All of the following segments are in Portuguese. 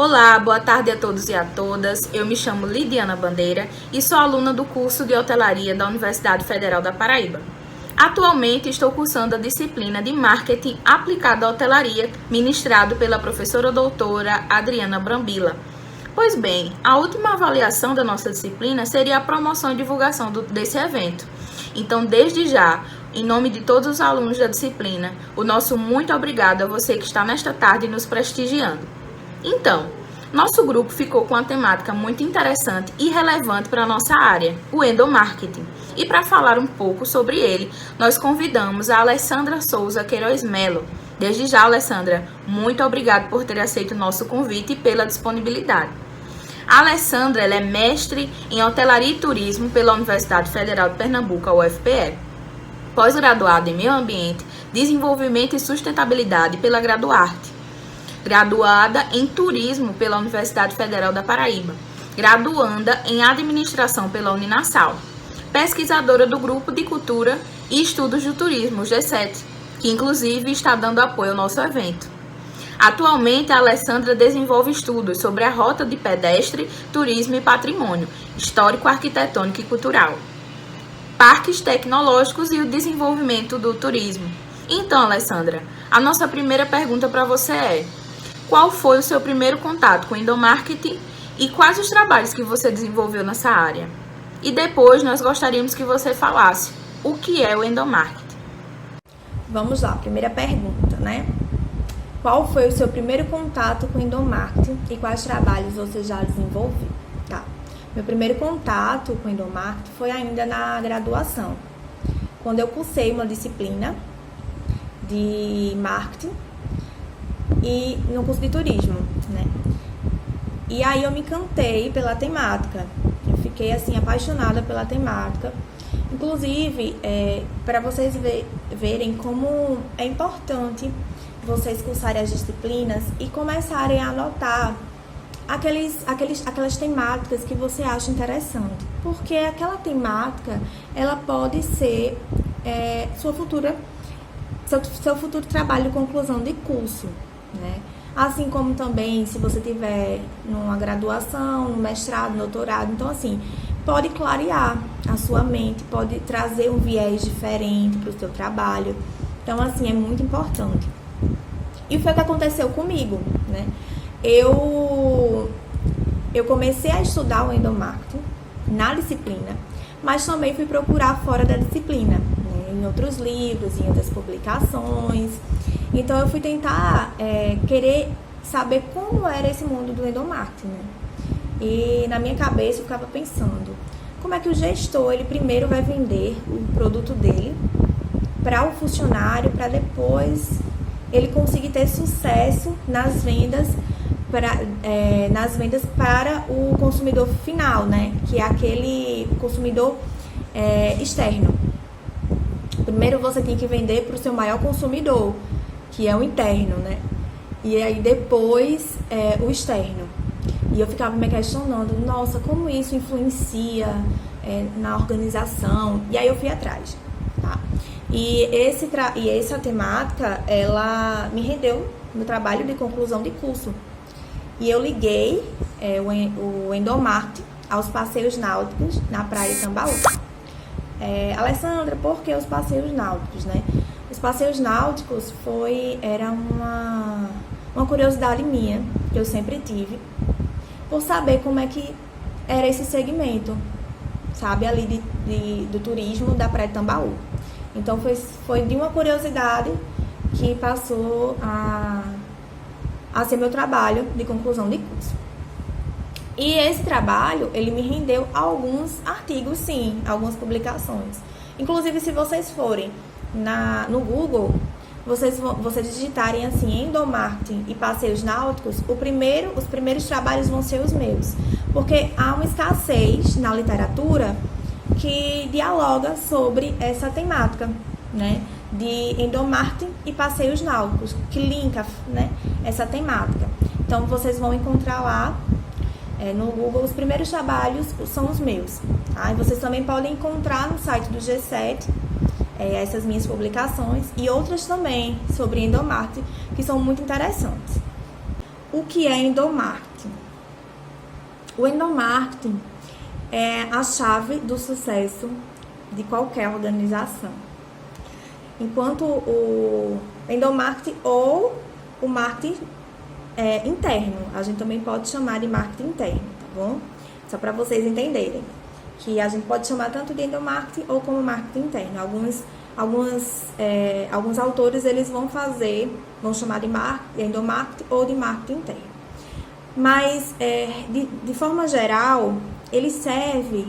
Olá, boa tarde a todos e a todas. Eu me chamo Lidiana Bandeira e sou aluna do curso de Hotelaria da Universidade Federal da Paraíba. Atualmente estou cursando a disciplina de Marketing aplicado à hotelaria, ministrado pela professora doutora Adriana Brambila. Pois bem, a última avaliação da nossa disciplina seria a promoção e divulgação desse evento. Então, desde já, em nome de todos os alunos da disciplina, o nosso muito obrigado a você que está nesta tarde nos prestigiando. Então, nosso grupo ficou com uma temática muito interessante e relevante para a nossa área, o endomarketing. E para falar um pouco sobre ele, nós convidamos a Alessandra Souza Queiroz Melo. Desde já, Alessandra, muito obrigado por ter aceito o nosso convite e pela disponibilidade. A Alessandra ela é mestre em Hotelaria e Turismo pela Universidade Federal de Pernambuco, a UFPE. Pós-graduada em Meio Ambiente, Desenvolvimento e Sustentabilidade pela Graduarte. Graduada em Turismo pela Universidade Federal da Paraíba, graduanda em Administração pela Uninasal, pesquisadora do Grupo de Cultura e Estudos do Turismo, G7, que inclusive está dando apoio ao nosso evento. Atualmente, a Alessandra desenvolve estudos sobre a rota de pedestre, turismo e patrimônio, histórico, arquitetônico e cultural, parques tecnológicos e o desenvolvimento do turismo. Então, Alessandra, a nossa primeira pergunta para você é: qual foi o seu primeiro contato com o endomarketing e quais os trabalhos que você desenvolveu nessa área? E depois nós gostaríamos que você falasse o que é o endomarketing. Vamos lá, primeira pergunta, né? Qual foi o seu primeiro contato com o endomarketing e quais trabalhos você já desenvolveu? Tá. Meu primeiro contato com o endomarketing foi ainda na graduação, quando eu cursei uma disciplina de marketing e no curso de turismo, né? E aí eu me encantei pela temática, eu fiquei assim apaixonada pela temática. Inclusive, para vocês verem como é importante vocês cursarem as disciplinas e começarem a anotar aquelas temáticas que você acha interessante, porque aquela temática ela pode ser seu futuro trabalho de conclusão de curso, né? Assim como também se você tiver numa graduação, no mestrado, no doutorado, então assim, pode clarear a sua mente, pode trazer um viés diferente para o seu trabalho. Então assim, é muito importante. E foi o que aconteceu comigo, né? Eu comecei a estudar o endomarketing na disciplina, mas também fui procurar fora da disciplina, né? Em outros livros, em outras publicações. Então eu fui tentar querer saber como era esse mundo do endomarketing, né? E na minha cabeça eu ficava pensando, como é que o gestor, ele primeiro vai vender o produto dele para o funcionário, para depois ele conseguir ter sucesso nas vendas para o consumidor final, né? Que é aquele consumidor externo. Primeiro você tem que vender para o seu maior consumidor, que é o interno, né? E aí depois o externo. E eu ficava me questionando, nossa, como isso influencia na organização? E aí eu fui atrás, tá? E essa temática, ela me rendeu no trabalho de conclusão de curso. E eu liguei o endomarketing aos passeios náuticos na praia de Tambaú. Alessandra, por que os passeios náuticos, né? Os passeios náuticos era uma curiosidade minha, que eu sempre tive, por saber como é que era esse segmento, sabe, ali do turismo da praia de Tambaú. Então foi de uma curiosidade que passou a ser meu trabalho de conclusão de curso. E esse trabalho, ele me rendeu alguns artigos, sim, algumas publicações. Inclusive, se vocês forem no Google, vocês digitarem assim, endomarketing e passeios náuticos, os primeiros trabalhos vão ser os meus. Porque há uma escassez na literatura que dialoga sobre essa temática, né? De endomarketing e passeios náuticos, que linka, né, essa temática. Então, vocês vão encontrar lá no Google, os primeiros trabalhos são os meus. Tá? E vocês também podem encontrar no site do G7 essas minhas publicações e outras também sobre endomarketing, que são muito interessantes. o que é endomarketing? O endomarketing é a chave do sucesso de qualquer organização. Enquanto o endomarketing ou o marketing interno, a gente também pode chamar de marketing interno, tá bom? Só para vocês entenderem que a gente pode chamar tanto de endomarketing ou como marketing interno. Alguns autores eles vão chamar de endomarketing ou de marketing interno. Mas, de forma geral, ele serve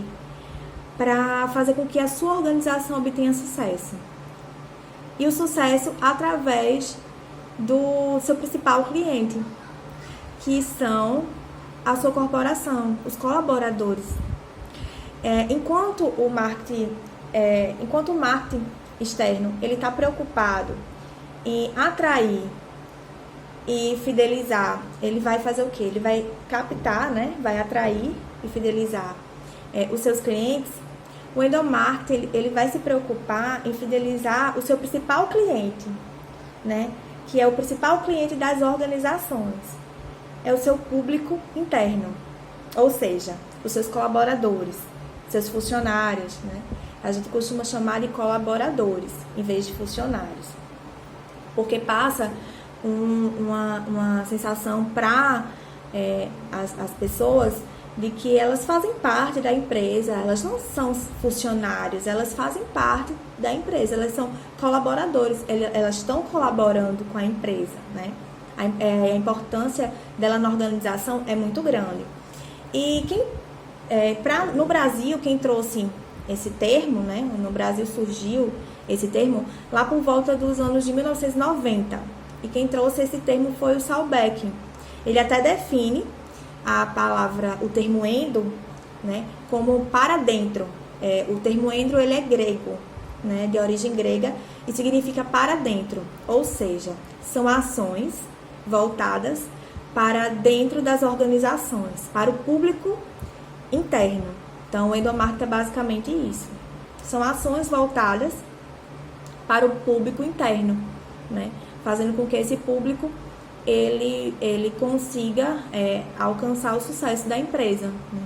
para fazer com que a sua organização obtenha sucesso. E o sucesso através do seu principal cliente, que são a sua corporação, os colaboradores. Enquanto o marketing externo ele está preocupado em atrair e fidelizar, ele vai fazer o quê? Ele vai captar, né? Vai atrair e fidelizar os seus clientes. O endomarketing ele vai se preocupar em fidelizar o seu principal cliente, né? Que é o principal cliente das organizações. É o seu público interno, ou seja, os seus colaboradores, seus funcionários, né? A gente costuma chamar de colaboradores em vez de funcionários, porque passa uma sensação para as pessoas de que elas fazem parte da empresa, elas não são funcionários, elas fazem parte da empresa, elas são colaboradores, elas estão colaborando com a empresa, né? A importância dela na organização é muito grande. E no Brasil, quem trouxe esse termo, né? No Brasil surgiu esse termo lá por volta dos anos de 1990. E quem trouxe esse termo foi o Salbeck. Ele até define o termo endo, né, como para dentro. O termo endo ele é grego, né, de origem grega, e significa para dentro. Ou seja, são ações voltadas para dentro das organizações, para o público interno. Então, o endomarketing é basicamente isso. São ações voltadas para o público interno, né? Fazendo com que esse público ele consiga alcançar o sucesso da empresa, né?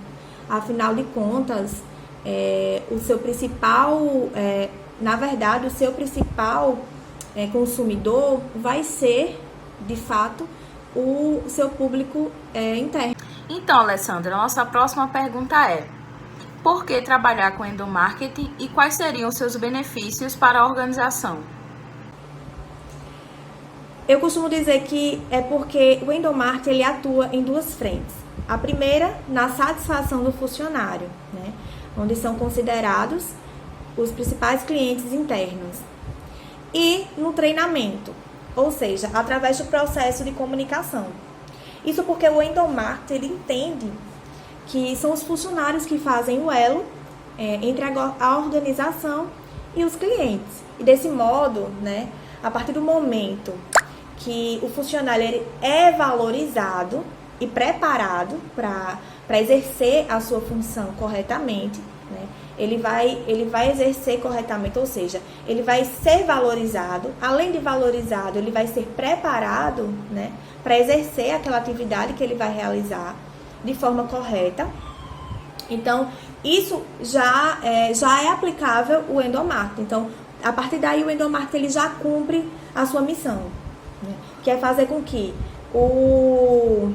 Afinal de contas, o seu principal consumidor vai ser, de fato, o seu público interno. Então, Alessandra, nossa próxima pergunta é: por que trabalhar com endomarketing e quais seriam os seus benefícios para a organização? Eu costumo dizer que é porque o endomarketing ele atua em duas frentes. A primeira, na satisfação do funcionário, né? Onde são considerados os principais clientes internos. E no treinamento, ou seja, através do processo de comunicação. Isso porque o endomarketing ele entende que são os funcionários que fazem o elo entre a organização e os clientes. E desse modo, né, a partir do momento que o funcionário ele é valorizado e preparado para exercer a sua função corretamente, né, ele vai exercer corretamente, ou seja, ele vai ser valorizado, além de valorizado, ele vai ser preparado, né, para exercer aquela atividade que ele vai realizar de forma correta. Então, isso já é aplicável o endomarketing. Então, a partir daí, o endomarketing ele já cumpre a sua missão, né? Que é fazer com que o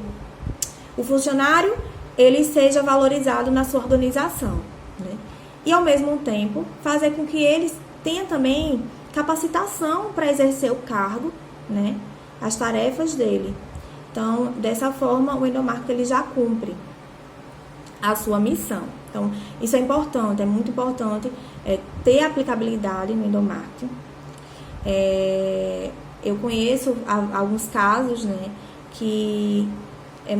funcionário ele seja valorizado na sua organização, né? E, ao mesmo tempo, fazer com que ele tenha também capacitação para exercer o cargo, né? As tarefas dele. Então, dessa forma, o endomarketing ele já cumpre a sua missão. Então, isso é importante, é muito importante ter aplicabilidade no endomarketing. Eu conheço alguns casos, né, que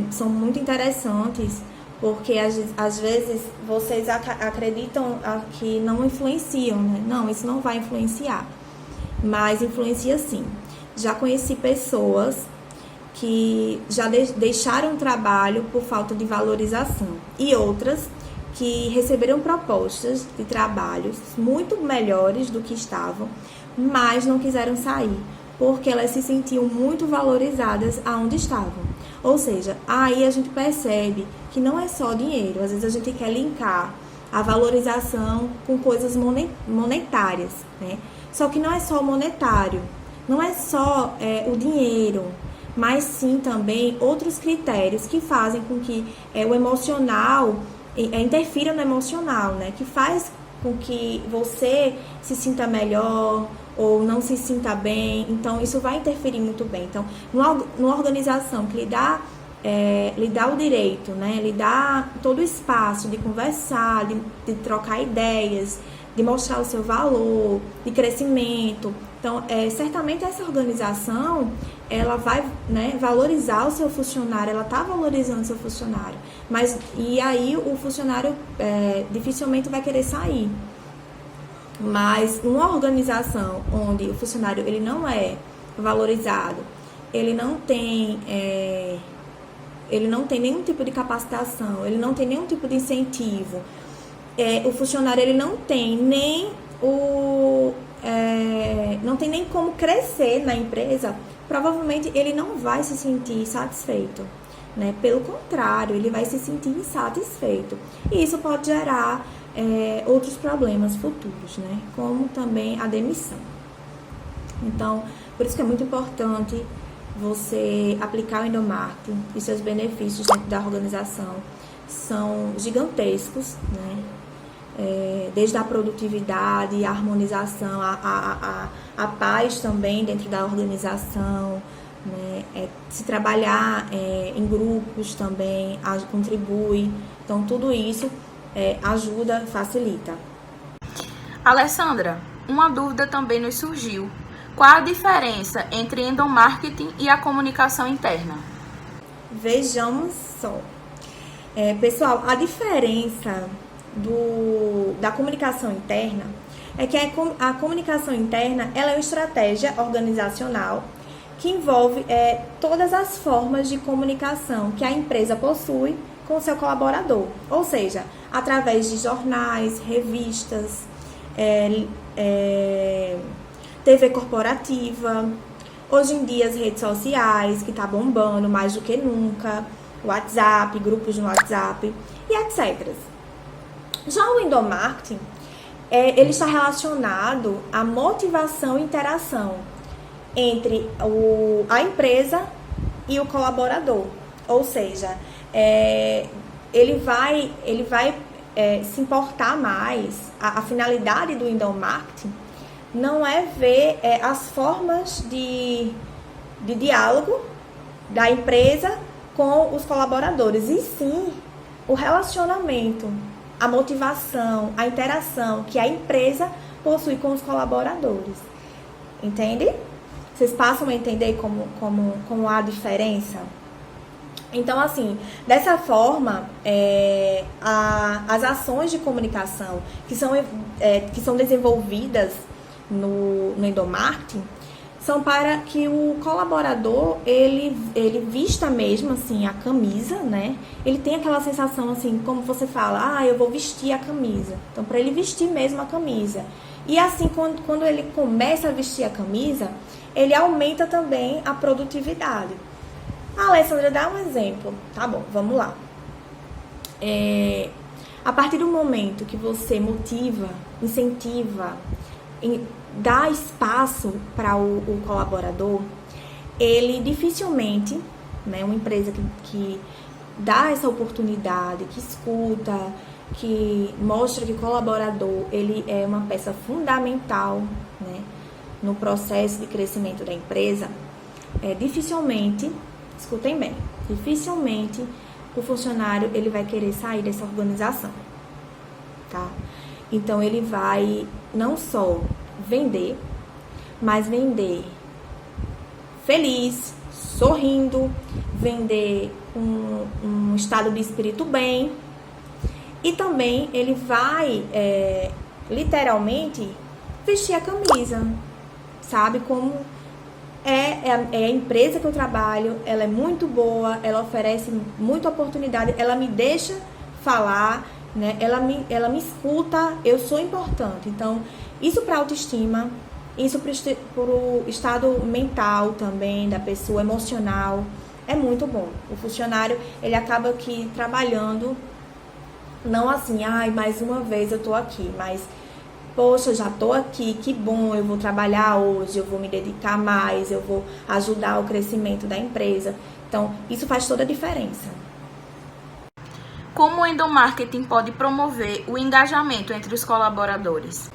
são muito interessantes, porque às vezes vocês acreditam que não influenciam, né? Não, isso não vai influenciar, mas influencia sim. Já conheci pessoas que já deixaram o trabalho por falta de valorização e outras que receberam propostas de trabalhos muito melhores do que estavam, mas não quiseram sair, porque elas se sentiam muito valorizadas aonde estavam. Ou seja, aí a gente percebe que não é só dinheiro. Às vezes a gente quer linkar a valorização com coisas monetárias, né? Só que não é só o monetário, não é só o dinheiro, mas sim também outros critérios que fazem com que o emocional interfira no emocional, né? Que faz com que você se sinta melhor ou não se sinta bem. Então, isso vai interferir muito bem. Então, numa organização que lhe dá o direito, né? Lhe dá todo o espaço de conversar, de trocar ideias, de mostrar o seu valor, de crescimento. Então, certamente essa organização, ela vai, né, valorizar o seu funcionário, ela está valorizando o seu funcionário. E aí o funcionário dificilmente vai querer sair. Mas numa organização onde o funcionário ele não é valorizado, ele não tem nenhum tipo de capacitação, ele não tem nenhum tipo de incentivo, o funcionário ele não tem nem como crescer na empresa, provavelmente ele não vai se sentir satisfeito, né? Pelo contrário, ele vai se sentir insatisfeito. E isso pode gerar outros problemas futuros, né? Como também a demissão. Então, por isso que é muito importante você aplicar o endomarketing e seus benefícios dentro da organização são gigantescos, né? Desde a produtividade, a harmonização, a paz também dentro da organização, né? Se trabalhar em grupos também contribui. Então, tudo isso ajuda, facilita. Alessandra, uma dúvida também nos surgiu. Qual a diferença entre endomarketing e a comunicação interna? Vejamos só. Pessoal, a diferença da comunicação interna é que a comunicação interna ela é uma estratégia organizacional que envolve todas as formas de comunicação que a empresa possui com o seu colaborador, ou seja, através de jornais, revistas, TV corporativa, hoje em dia as redes sociais, que tá bombando mais do que nunca, WhatsApp, grupos no WhatsApp e etc. Já o endomarketing, ele está relacionado à motivação e interação entre a empresa e o colaborador, ou seja, ele vai se importar mais, a finalidade do endomarketing não é ver as formas de diálogo da empresa com os colaboradores, e sim o relacionamento, a motivação, a interação que a empresa possui com os colaboradores. Entende? Vocês passam a entender como há diferença? Então, assim, dessa forma, as ações de comunicação que são desenvolvidas no endomarketing são para que o colaborador, ele vista mesmo, assim, a camisa, né? Ele tem aquela sensação, assim, como você fala, eu vou vestir a camisa. Então, para ele vestir mesmo a camisa. E assim, quando ele começa a vestir a camisa, ele aumenta também a produtividade. Alessandra, dá um exemplo. Tá bom, vamos lá. A partir do momento que você motiva, incentiva, dá espaço para o colaborador, ele dificilmente, né, uma empresa que dá essa oportunidade, que escuta, que mostra que o colaborador ele é uma peça fundamental, né, no processo de crescimento da empresa, dificilmente, escutem bem, dificilmente o funcionário ele vai querer sair dessa organização, tá? Então ele vai não só vender, mas vender feliz, sorrindo, vender um estado de espírito bem, e também ele vai literalmente vestir a camisa, sabe? Como é a empresa que eu trabalho, ela é muito boa, ela oferece muita oportunidade, ela me deixa falar, né? Ela me escuta, eu sou importante. Então, isso para a autoestima, isso para o estado mental também da pessoa, emocional, é muito bom. O funcionário, ele acaba aqui trabalhando, não assim, mais uma vez eu tô aqui, mas, poxa, já tô aqui, que bom, eu vou trabalhar hoje, eu vou me dedicar mais, eu vou ajudar o crescimento da empresa. Então, isso faz toda a diferença. Como o endomarketing pode promover o engajamento entre os colaboradores?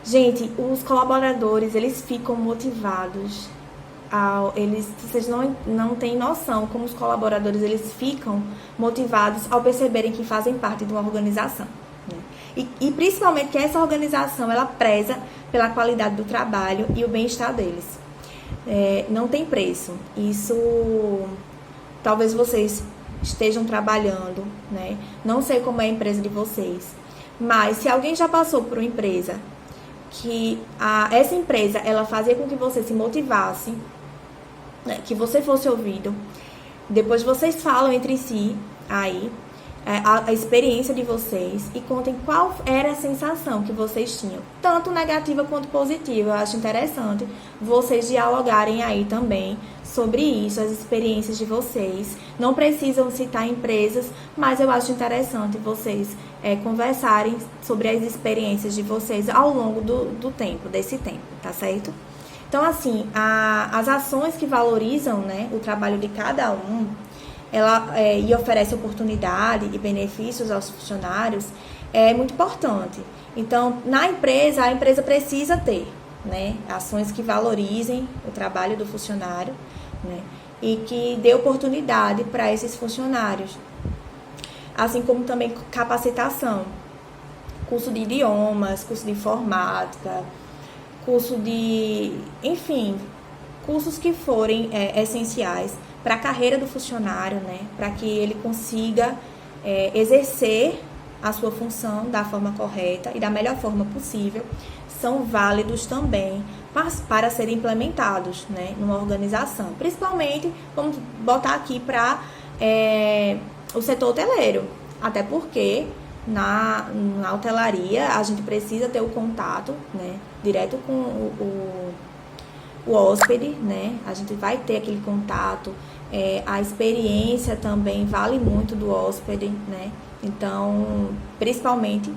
Gente, os colaboradores, eles ficam motivados. Vocês não têm noção como os colaboradores, eles ficam motivados ao perceberem que fazem parte de uma organização, né? E principalmente que essa organização, ela preza pela qualidade do trabalho e o bem-estar deles. Não tem preço. Isso, talvez vocês estejam trabalhando, né? Não sei como é a empresa de vocês, mas se alguém já passou por uma empresa que essa empresa, ela fazia com que você se motivasse, né, que você fosse ouvido, depois vocês falam entre si aí a experiência de vocês e contem qual era a sensação que vocês tinham, tanto negativa quanto positiva. Eu acho interessante vocês dialogarem aí também sobre isso, as experiências de vocês. Não precisam citar empresas, mas eu acho interessante vocês conversarem sobre as experiências de vocês ao longo desse tempo, tá certo? Então, assim, as ações que valorizam, né, o trabalho de cada um, e oferece oportunidade e benefícios aos funcionários, é muito importante. Então, na empresa, a empresa precisa ter, né, ações que valorizem o trabalho do funcionário, né, e que dê oportunidade para esses funcionários. Assim como também capacitação, curso de idiomas, curso de informática, enfim, cursos que forem essenciais para a carreira do funcionário, né, para que ele consiga exercer a sua função da forma correta e da melhor forma possível, são válidos também para serem implementados, né, numa organização. Principalmente, vamos botar aqui para o setor hoteleiro, até porque na hotelaria a gente precisa ter o contato, né, direto com o hóspede, né? A gente vai ter aquele contato, a experiência também vale muito do hóspede, né? Então, principalmente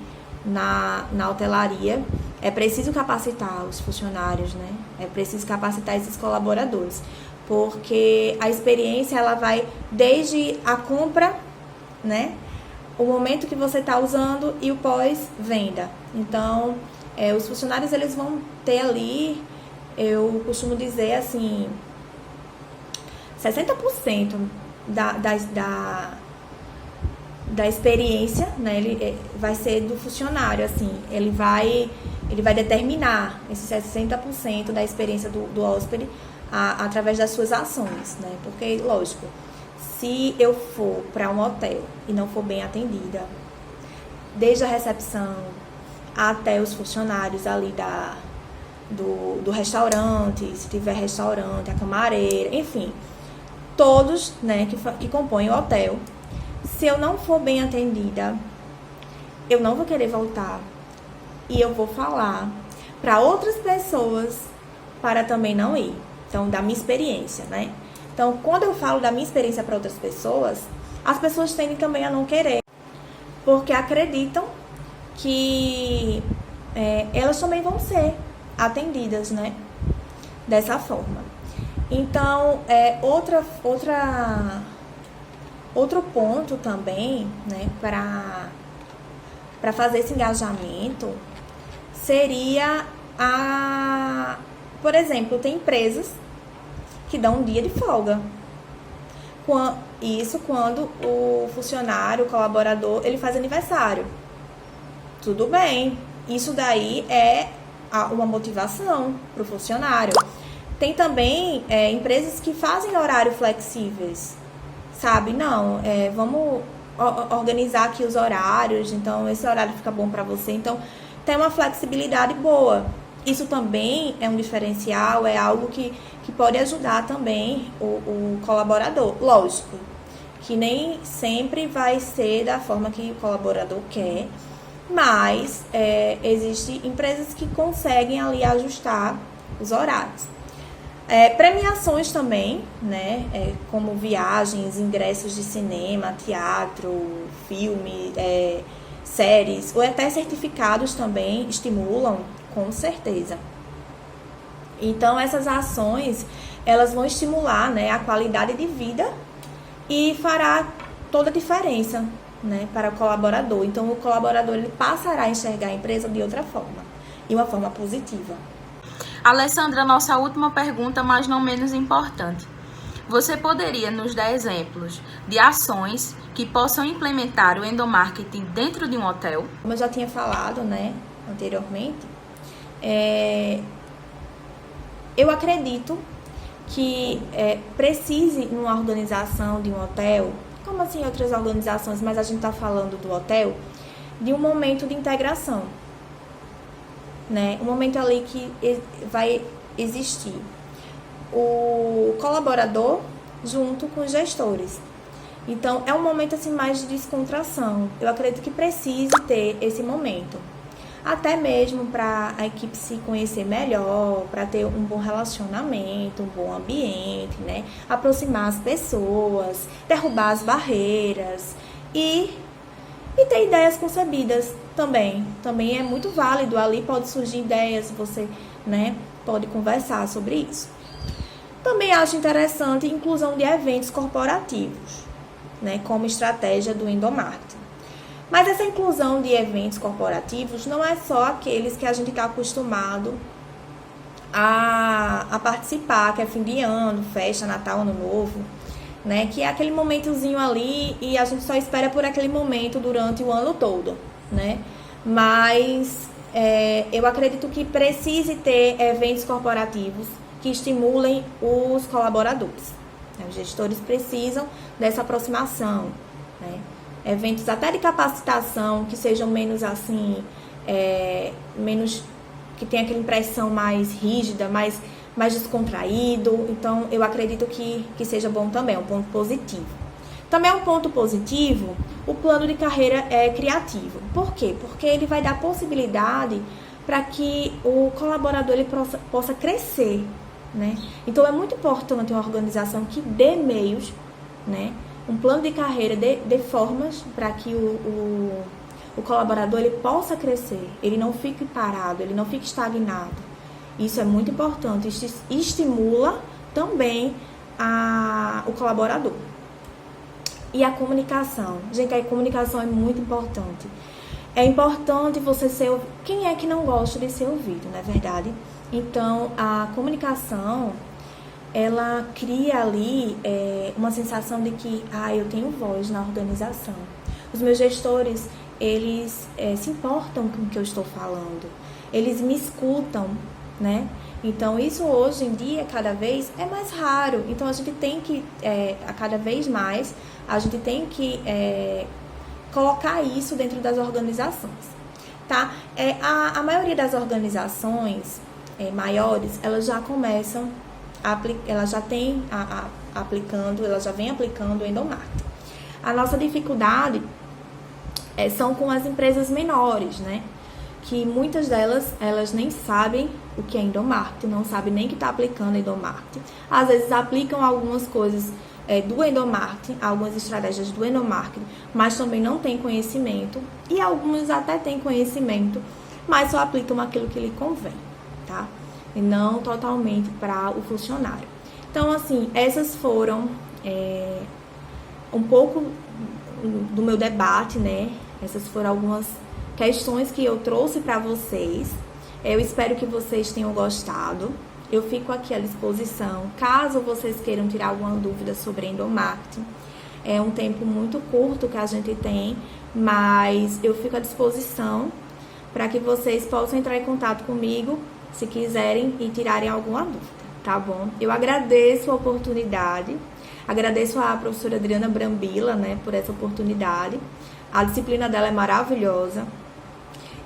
na hotelaria, é preciso capacitar os funcionários, né? É preciso capacitar esses colaboradores, porque a experiência, ela vai desde a compra, né? O momento que você está usando e o pós-venda. Então, os funcionários, eles vão ter ali, eu costumo dizer assim, 60% da experiência, né, ele vai ser do funcionário, assim, ele vai determinar esses 60% da experiência do hóspede através das suas ações, né, porque, lógico, se eu for para um hotel e não for bem atendida, desde a recepção até os funcionários ali do restaurante, se tiver restaurante, a camareira, enfim, todos, né, que compõem o hotel, se eu não for bem atendida, eu não vou querer voltar e eu vou falar para outras pessoas para também não ir. Então, da minha experiência, né? Então, quando eu falo da minha experiência para outras pessoas, as pessoas tendem também a não querer, porque acreditam que elas também vão ser atendidas, né? Dessa forma. Então, outro ponto também, né, para fazer esse engajamento seria por exemplo, tem empresas que dão um dia de folga. Isso quando o funcionário, o colaborador, ele faz aniversário. Tudo bem, isso daí é uma motivação para o funcionário. Tem também empresas que fazem horário flexíveis, sabe? Não, vamos organizar aqui os horários, então esse horário fica bom para você. Então, tem uma flexibilidade boa. Isso também é um diferencial, é algo que pode ajudar também o colaborador. Lógico, que nem sempre vai ser da forma que o colaborador quer, mas existem empresas que conseguem ali ajustar os horários. Premiações também, né? Como viagens, ingressos de cinema, teatro, filme, séries, ou até certificados também estimulam, com certeza. Então, essas ações, elas vão estimular, né, a qualidade de vida e fará toda a diferença, né, para o colaborador. Então, o colaborador ele passará a enxergar a empresa de outra forma, e uma forma positiva. Alessandra, nossa última pergunta, mas não menos importante. Você poderia nos dar exemplos de ações que possam implementar o endomarketing dentro de um hotel? Como eu já tinha falado, né, anteriormente, eu acredito que precise, numa organização de um hotel, como assim outras organizações, mas a gente está falando do hotel, de um momento de integração, né? Um momento ali que vai existir o colaborador junto com os gestores. Então, é um momento assim mais de descontração. Eu acredito que precise ter esse momento. Até mesmo para a equipe se conhecer melhor, para ter um bom relacionamento, um bom ambiente, né? Aproximar as pessoas, derrubar as barreiras e ter ideias concebidas também. Também é muito válido, ali pode surgir ideias, você, né, pode conversar sobre isso. Também acho interessante a inclusão de eventos corporativos, né, como estratégia do endomarketing. Mas essa inclusão de eventos corporativos não é só aqueles que a gente está acostumado a participar, que é fim de ano, festa, Natal, Ano Novo, né? Que é aquele momentozinho ali e a gente só espera por aquele momento durante o ano todo, né? Mas eu acredito que precise ter eventos corporativos que estimulem os colaboradores. Os gestores precisam dessa aproximação, né? Eventos até de capacitação que sejam menos assim, menos, que tenha aquela impressão mais rígida, mais descontraído. Então, eu acredito que seja bom também, um ponto positivo. Também é um ponto positivo o plano de carreira criativo. Por quê? Porque ele vai dar possibilidade para que o colaborador ele possa crescer, né? Então, é muito importante uma organização que dê meios, né? Um plano de carreira de formas para que o colaborador ele possa crescer, ele não fique parado, ele não fique estagnado. Isso é muito importante, isso estimula também o colaborador. E a comunicação. Gente, a comunicação é muito importante. É importante você ser... Quem é que não gosta de ser ouvido, não é verdade? Então, a comunicação, ela cria ali uma sensação de que, eu tenho voz na organização. Os meus gestores, eles se importam com o que eu estou falando. Eles me escutam, né? Então, isso hoje em dia, cada vez, é mais raro. Então, a gente tem que, a cada vez mais, a gente tem que colocar isso dentro das organizações, tá? A maioria das organizações maiores, elas já começam, elas já têm elas já vêm aplicando o endomarketing. A nossa dificuldade são com as empresas menores, né? Que muitas delas, elas nem sabem o que é endomarketing, não sabem nem que está aplicando endomarketing. Às vezes aplicam algumas coisas do endomarketing, algumas estratégias do endomarketing, mas também não têm conhecimento. E alguns até têm conhecimento, mas só aplicam aquilo que lhe convém, tá? E não totalmente para o funcionário. Então, assim, essas foram um pouco do meu debate, né? Essas foram algumas questões que eu trouxe para vocês. Eu espero que vocês tenham gostado. Eu fico aqui à disposição, caso vocês queiram tirar alguma dúvida sobre endomarketing. É um tempo muito curto que a gente tem, mas eu fico à disposição para que vocês possam entrar em contato comigo, se quiserem, e tirarem alguma dúvida, tá bom? Eu agradeço a oportunidade, agradeço a professora Adriana Brambila, né, por essa oportunidade. A disciplina dela é maravilhosa.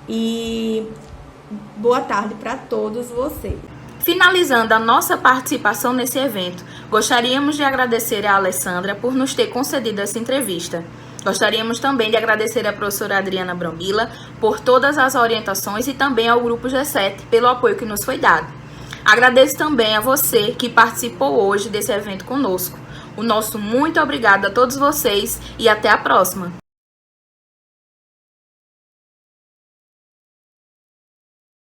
E boa tarde para todos vocês. Finalizando a nossa participação nesse evento, gostaríamos de agradecer a Alessandra por nos ter concedido essa entrevista. Gostaríamos também de agradecer à professora Adriana Brambila por todas as orientações e também ao Grupo G7 pelo apoio que nos foi dado. Agradeço também a você que participou hoje desse evento conosco. O nosso muito obrigado a todos vocês e até a próxima!